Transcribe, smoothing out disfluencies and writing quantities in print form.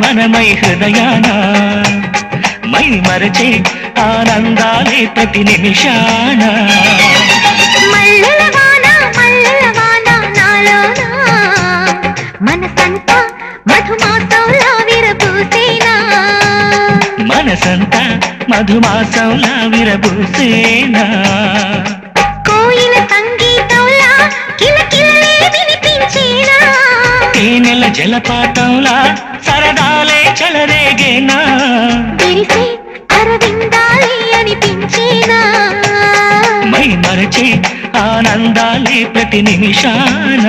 మనమై హృదయాన మై మరచే ఆనందాలే ప్రతి నిమిషాన మల్లెల వాన నాలోనా మనసంతా మధుమాసంలా విరబూసేనా మనసంతా మధుమాసంలా విరబూసేనా కోయిల సంగీతంలా కిలకిలలే వినిపించేనా తేనెల జలపాతంలా సరదాలే చెలరేగేనా విరిసే అరవిందాలే అనిపించేనా మై మరచే ఆనందాలే ప్రతి నిమిషాన